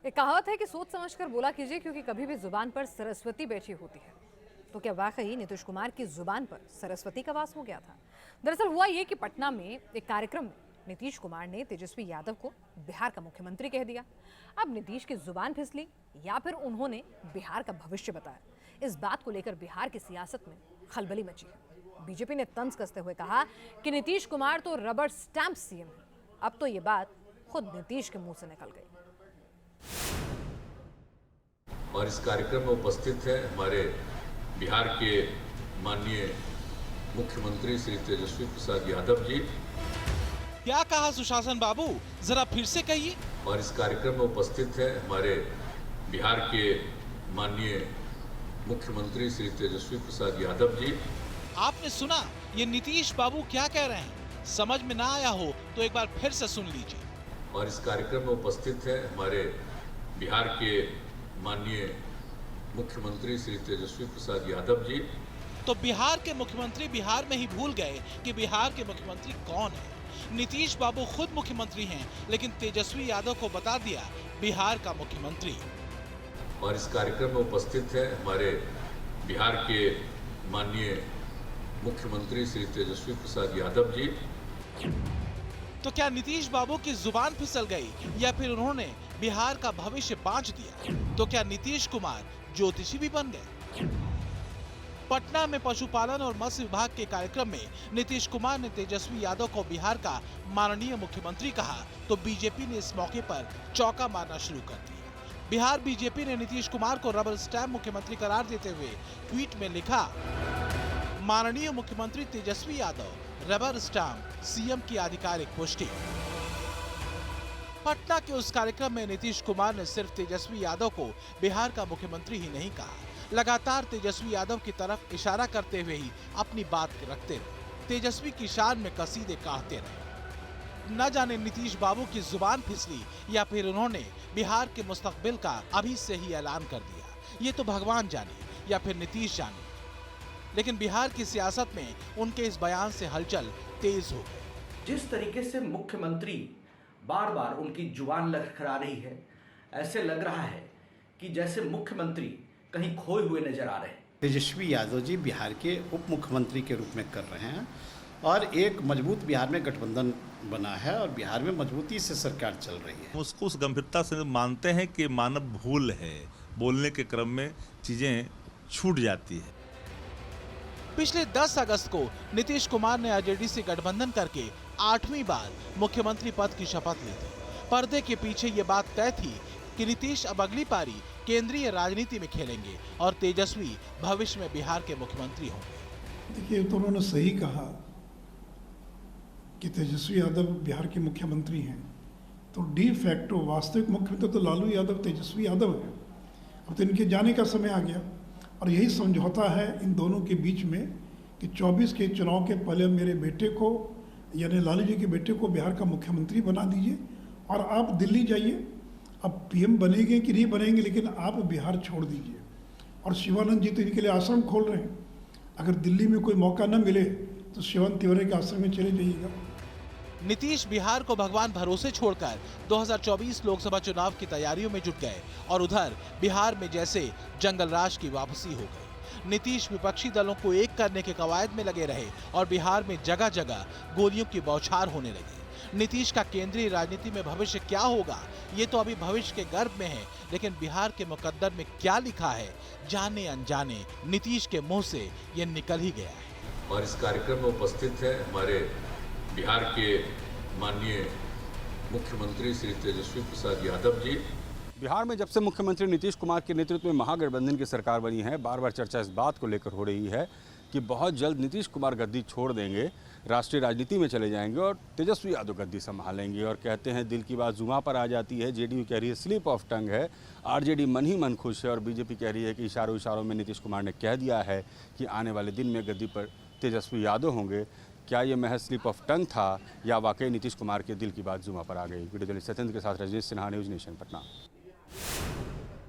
एक कहावत है कि सोच समझकर बोला कीजिए, क्योंकि कभी भी जुबान पर सरस्वती बैठी होती है। तो क्या वाकई नीतीश कुमार की जुबान पर सरस्वती का वास हो गया था? दरअसल हुआ ये कि पटना में एक कार्यक्रम में नीतीश कुमार ने तेजस्वी यादव को बिहार का मुख्यमंत्री कह दिया। अब नीतीश की जुबान फिसली या फिर उन्होंने बिहार का भविष्य बताया, इस बात को लेकर बिहार की सियासत में खलबली मची है। बीजेपी ने तंज कसते हुए कहा कि नीतीश कुमार तो रबर स्टैंप सीएम है। अब तो ये बात खुद नीतीश के मुंह से निकल गई। और इस कार्यक्रम में उपस्थित है हमारे बिहार के माननीय मुख्यमंत्री श्री तेजस्वी प्रसाद यादव जी। क्या कहा सुशासन बाबू, जरा फिर से कहिए। और इस कार्यक्रम में उपस्थित है हमारे बिहार के माननीय मुख्यमंत्री श्री तेजस्वी प्रसाद यादव जी। आपने सुना ये नीतीश बाबू क्या कह रहे हैं? समझ में ना आया हो तो एक बार फिर से सुन लीजिए। और इस कार्यक्रम में उपस्थित है हमारे बिहार के माननीय मुख्यमंत्री श्री तेजस्वी प्रसाद यादव जी। तो बिहार के मुख्यमंत्री बिहार में ही भूल गए कि बिहार के मुख्यमंत्री कौन है। नीतीश बाबू खुद मुख्यमंत्री हैं, लेकिन तेजस्वी यादव को बता दिया बिहार का मुख्यमंत्री। और इस कार्यक्रम में उपस्थित है हमारे बिहार के माननीय मुख्यमंत्री श्री तेजस्वी प्रसाद यादव जी। तो क्या नीतीश बाबू की जुबान फिसल गई या फिर उन्होंने बिहार का भविष्य बांच दिया? तो क्या नीतीश कुमार ज्योतिषी भी बन गए? पटना में पशुपालन और मत्स्य विभाग के कार्यक्रम में नीतीश कुमार ने तेजस्वी यादव को बिहार का माननीय मुख्यमंत्री कहा, तो बीजेपी ने इस मौके पर चौका मारना शुरू कर दिया। बिहार बीजेपी ने नीतीश कुमार को रबर स्टैंप मुख्यमंत्री करार देते हुए ट्वीट में लिखा, माननीय मुख्यमंत्री Tejashwi Yadav rubber stamp CM की आधिकारिक पुष्टि। पटना के उस कार्यक्रम में नीतीश कुमार ने सिर्फ तेजस्वी यादव को बिहार का मुख्यमंत्री ही नहीं कहा, लगातार तेजस्वी यादव की तरफ इशारा करते हुए ही अपनी बात रखते रहे। तेजस्वी की शान में कसीदे कहते रहे। न जाने नीतीश बाबू की जुबान फिसली या फिर उन्होंने बिहार के मुस्तकबिल का अभी से ही ऐलान कर दिया, ये तो भगवान जाने या फिर नीतीश जाने। लेकिन बिहार की सियासत में उनके इस बयान से हलचल तेज हो गई। जिस तरीके से मुख्यमंत्री बार बार उनकी जुबान लड़खड़ा रही है, ऐसे लग रहा है कि जैसे मुख्यमंत्री कहीं खोए हुए नजर आ रहे हैं। तेजस्वी यादव जी बिहार के उप मुख्यमंत्री के रूप में कर रहे हैं और एक मजबूत बिहार में गठबंधन बना है और बिहार में मजबूती से सरकार चल रही है। उसको उस गंभीरता से मानते हैं कि मानव भूल है, बोलने के क्रम में चीजें छूट जाती है। पिछले 10 अगस्त को नीतीश कुमार ने आरजेडी से गठबंधन करके 8वीं बार मुख्यमंत्री पद की शपथ ली थी। पर्दे के पीछे ये बात तय थी कि नीतीश अब अगली पारी केंद्रीय राजनीति में खेलेंगे और तेजस्वी भविष्य में बिहार के मुख्यमंत्री होंगे। देखिए, तो उन्होंने सही कहा कि तेजस्वी यादव बिहार के मुख्यमंत्री हैं, तो डी फैक्टो वास्तविक मुख्यमंत्री तो लालू यादव तेजस्वी यादव हैं। अब तो इनके जाने का समय आ गया और यही समझौता है इन दोनों के बीच में कि 24 के चुनाव के पहले मेरे बेटे को यानी लालू जी के बेटे को बिहार का मुख्यमंत्री बना दीजिए और आप दिल्ली जाइए। अब पीएम बनेंगे कि नहीं बनेंगे, लेकिन आप बिहार छोड़ दीजिए। और शिवानंद जी तो इनके लिए आश्रम खोल रहे हैं। अगर दिल्ली में कोई मौका न मिले तो शिवानंद तिवारी के आश्रम में चले जाइएगा। नीतीश बिहार को भगवान भरोसे छोड़कर 2024 लोकसभा चुनाव की तैयारियों में जुट गए और उधर बिहार में जैसे जंगल राज की वापसी हो गई। नीतीश विपक्षी दलों को एक करने के कवायद में लगे रहे और बिहार में जगह जगह गोलियों की बौछार होने लगी। नीतीश का केंद्रीय राजनीति में भविष्य क्या होगा, ये तो अभी भविष्य के गर्भ में है, लेकिन बिहार के मुकद्दर में क्या लिखा है, जाने अनजाने नीतीश के मुंह से ये निकल ही गया है। और इस कार्यक्रम में उपस्थित है हमारे बिहार के माननीय मुख्यमंत्री श्री तेजस्वी प्रसाद यादव जी। बिहार में जब से मुख्यमंत्री नीतीश कुमार के नेतृत्व में महागठबंधन की सरकार बनी है, बार बार चर्चा इस बात को लेकर हो रही है कि बहुत जल्द नीतीश कुमार गद्दी छोड़ देंगे, राष्ट्रीय राजनीति में चले जाएंगे और तेजस्वी यादव गद्दी संभालेंगे। और कहते हैं दिल की बात जुबां पर आ जाती है। जेडीयू कह रही है स्लिप ऑफ टंग है, आरजेडी मन ही मन खुश है और बीजेपी कह रही है कि इशारों इशारों में नीतीश कुमार ने कह दिया है कि आने वाले दिन में गद्दी पर तेजस्वी यादव होंगे। क्या ये महज स्लिप ऑफ टंग था या वाकई नीतीश कुमार के दिल की बात जुबां पर आ गई? वीडियो जर्नलिस्ट सत्येंद्र के साथ रजनीश सिन्हा, न्यूज़ नेशन, पटना।